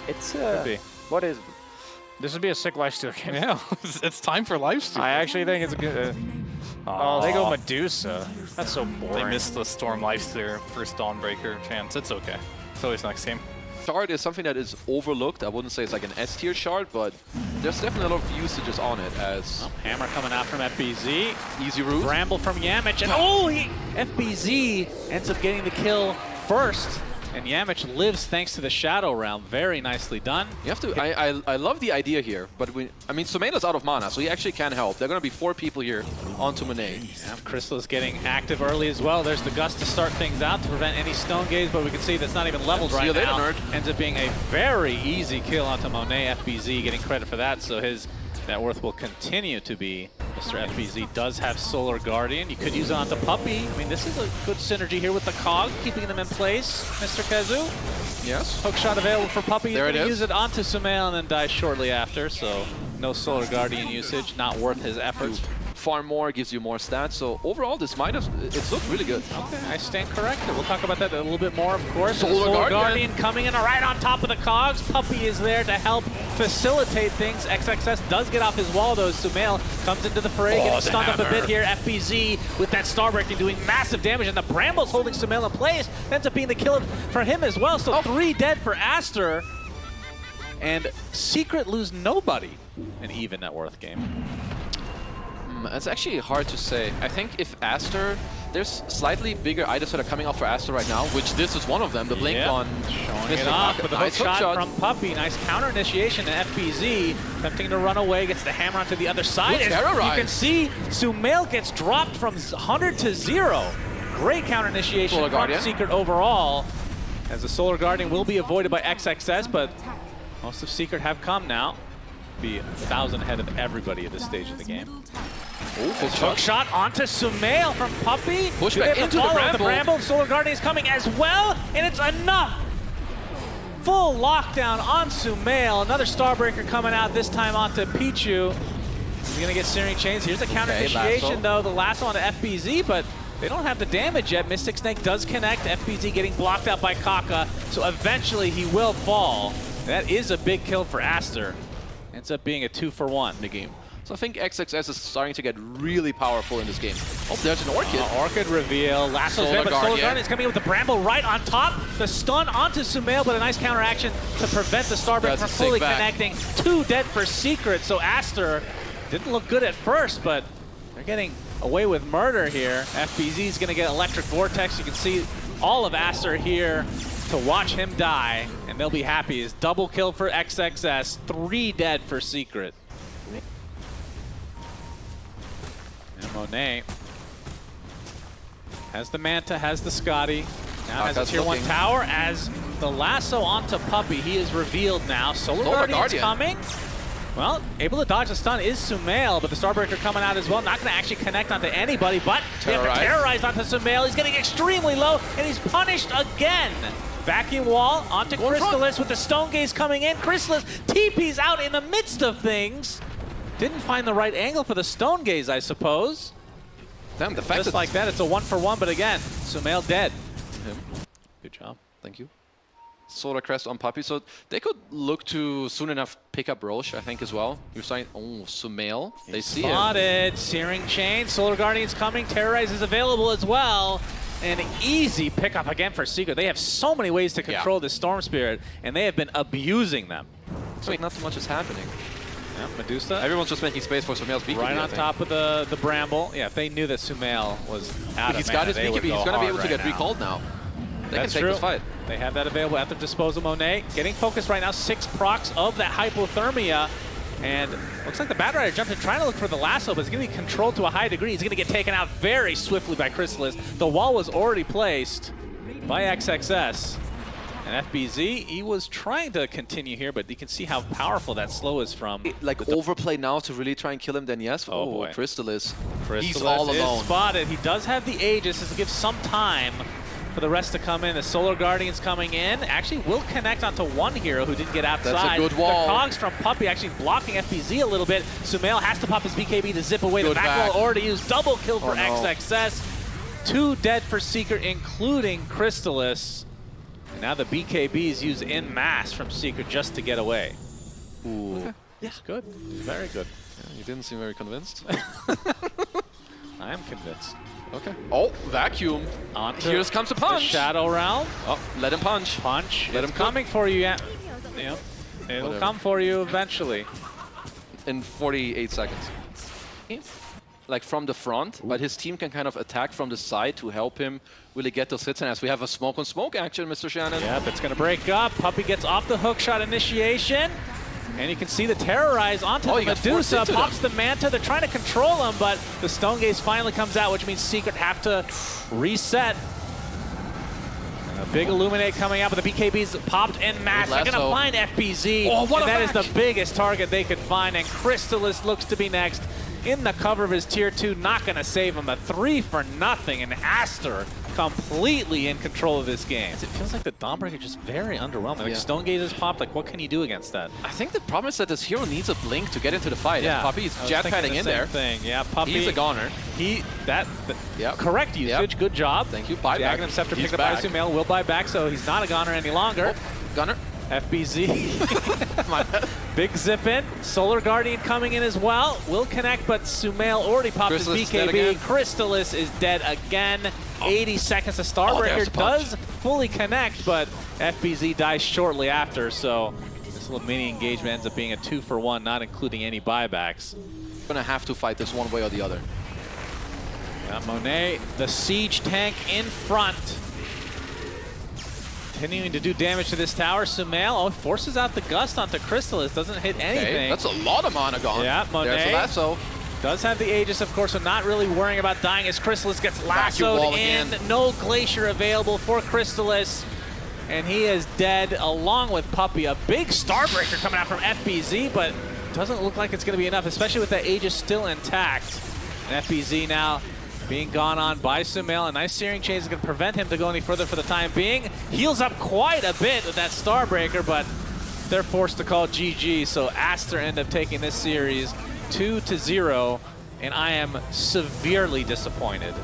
It's Could be. what is? This would be a sick lifesteal game. Yeah, it's time for lifesteal. I actually think it's a good. Oh, they go Medusa. That's so boring. They missed the Storm lifesteal first Dawnbreaker chance. It's okay. It's always next game. Shard is something that is overlooked. I wouldn't say it's like an S tier shard, but there's definitely a lot of usages on it as Hammer coming out from FBZ. easy route. Bramble from Yamich, and FBZ ends up getting the kill first. And Yamich lives thanks to the Shadow Realm. Very nicely done. You have to. I love the idea here, but I mean, SumaiL is out of mana, so he actually can help. There are going to be 4 people here onto Monet. Yeah, Crystallis getting active early as well. There's the Gust to start things out to prevent any Stone Gaze, but we can see that's not even leveled right now. Nerd. Ends up being a very easy kill onto Monet. FBZ getting credit for that, so his net worth will continue to be. Mr. FBZ does have Solar Guardian. You could use it onto Puppey. I mean, this is a good synergy here with the Cog, keeping them in place. Mr. Kazu. Yes. Hook shot available for Puppey. There He's it is. Use it onto SumaiL and then dies shortly after, so no Solar Guardian usage. Not worth his efforts. Farm more, gives you more stats. So overall, this might have, it's looked really good. Okay, I stand corrected. We'll talk about that a little bit more, of course. Solar Guardian coming in right on top of the Cogs. Puppey is there to help facilitate things. Xxs does get off his wall, though. SumaiL comes into the fray, getting stunned up a bit here. FBZ with that Starbreaking doing massive damage, and the Bramble's holding SumaiL in place. Ends up being the kill for him as well. So 3 dead for Aster. And Secret lose nobody. An even net worth game. It's actually hard to say. I think if Aster, there's slightly bigger items that are coming out for Aster right now, which this is one of them, the Blink on Showing it off with a hook shot from Puppey. Nice counter initiation, and FBZ attempting to run away, gets the hammer onto the other side. You can see SumaiL gets dropped from 100 to 0. Great counter initiation from Secret overall, as the Solar Guardian will be avoided by Xxs, but most of Secret have come now. Be 1,000 ahead of everybody at this stage of the game. Hook shot onto SumaiL from Puppey. Push back into the Bramble. The Bramble. Solar Guardian is coming as well, and it's enough. Full lockdown on SumaiL. Another Starbreaker coming out, this time onto Pichu. He's going to get Searing Chains. Here's a counter initiation, though. The lasso onto FBZ, but they don't have the damage yet. Mystic Snake does connect. FBZ getting blocked out by Kaka, so eventually he will fall. That is a big kill for Aster. Ends up being a 2-for-1 in the game. So I think Xxs is starting to get really powerful in this game. Oh, there's an Orchid. Orchid reveal. Lasso's there, but Solar Guardian is coming in with the Bramble right on top. The stun onto SumaiL, but a nice counteraction to prevent the Starbreaker from fully connecting. 2 dead for Secret, so Aster didn't look good at first, but they're getting away with murder here. FBZ is going to get Electric Vortex. You can see all of Aster here to watch him die, and they'll be happy. Is double kill for Xxs, 3 dead for Secret. And Monet has the Manta, has the Scotty, now has a tier 1 tower. As the lasso onto Puppey, he is revealed now. Solar Guardian's coming. Well, able to dodge the stun is SumaiL, but the Starbreaker coming out as well. Not going to actually connect onto anybody, but they have to terrorize onto SumaiL. He's getting extremely low, and he's punished again. Vacuum wall onto Crystallis with the Stone Gaze coming in. Crystallis TP's out in the midst of things. Didn't find the right angle for the Stone Gaze, I suppose. Damn, the fact just like that, it's a 1-for-1, but again, SumaiL dead. Good job. Thank you. Solar Crest on Puppey, so they could look to soon enough pick up Roche, I think, as well. You're saying, oh, SumaiL, they see it. Spotted, Searing Chain, Solar Guardian's coming, Terrorize is available as well. An easy pickup again for Secret. They have so many ways to control this Storm Spirit, and they have been abusing them. Looks like not too much is happening. Yeah, Medusa. Everyone's just making space for SumaiL's BKB. Right on top of the Bramble. Yeah, if they knew that SumaiL was out of mana, they would go he's going to be able to right get now. recalled now. They That's can take true. this fight. They have that available at their disposal. Monet getting focused right now. 6 procs of that hypothermia. And looks like the Batrider jumped in trying to look for the lasso, but it's going to be controlled to a high degree. He's going to get taken out very swiftly by Crystallis. The wall was already placed by Xxs. And FBZ, he was trying to continue here, but you can see how powerful that slow is from. Like overplay now to really try and kill him, then yes. Oh boy. Crystallis. He's Crystallis all alone. is spotted. He does have the Aegis. This will give some time for the rest to come in. The Solar Guardian's coming in. Actually will connect onto one hero who didn't get outside. That's a good wall. The Cogs from Puppey actually blocking FBZ a little bit. SumaiL has to pop his BKB to zip away. Good the back wall already used. Double kill for no. Xxs. 2 dead for Secret, including Crystallis. And now the BKBs use en masse from Secret just to get away. Ooh. Okay. Yeah, good. Very good. Yeah, you didn't seem very convinced. I am convinced. Okay. Oh, vacuum. Here comes a punch. The Shadow Realm. Oh, let him punch. Punch. Let it's him coming for you. Yeah. It'll come for you eventually. In 48 seconds. Like from the front, but his team can kind of attack from the side to help him really get those hits. And as we have a smoke on smoke action, Mr. Shannon. Yep, it's going to break up. Puppey gets off the hook shot initiation. And you can see the Terrorize onto the Medusa, pops the Manta. They're trying to control him, but the Stone Gaze finally comes out, which means Secret have to reset. And a big Illuminate coming out, but the BKBs popped en masse. They're going to find FBZ, and that is the biggest target they could find. And Crystallis looks to be next in the cover of his Tier 2, not going to save him. A 3-for-0, and Aster completely in control of this game. It feels like the Dawnbreaker just very underwhelming. Like Stone Gaze is popped, like what can you do against that? I think the problem is that this hero needs a blink to get into the fight. Yeah, Puppey's jet-padding in there. Yeah, Puppey. He's a goner. Correct usage, good job. Thank you, buyback. The Scepter picked up by SumaiL, will buy back, so he's not a goner any longer. Oh, gunner. FBZ. Big zip in. Solar Guardian coming in as well. Will connect, but SumaiL already popped his BKB. Crystallis is dead again. 80 seconds. The Starbreaker does fully connect, but FBZ dies shortly after, so this little mini engagement ends up being a 2-for-1, not including any buybacks. Gonna have to fight this one way or the other. Monet, the siege tank in front. Continuing to do damage to this tower. SumaiL forces out the Gust onto Crystallis. Doesn't hit anything. That's a lot of mana gone. Yeah, Monet. There's a lasso. Does have the Aegis, of course, so not really worrying about dying as Crystallis gets lassoed in. No Glacier available for Crystallis. And he is dead along with Puppey. A big Starbreaker coming out from FBZ, but doesn't look like it's going to be enough, especially with that Aegis still intact. And FBZ now being gone on by SumaiL. A nice Searing Chain is going to prevent him to go any further for the time being. Heals up quite a bit with that Starbreaker, but they're forced to call GG. So Aster end up taking this series 2-0, and I am severely disappointed.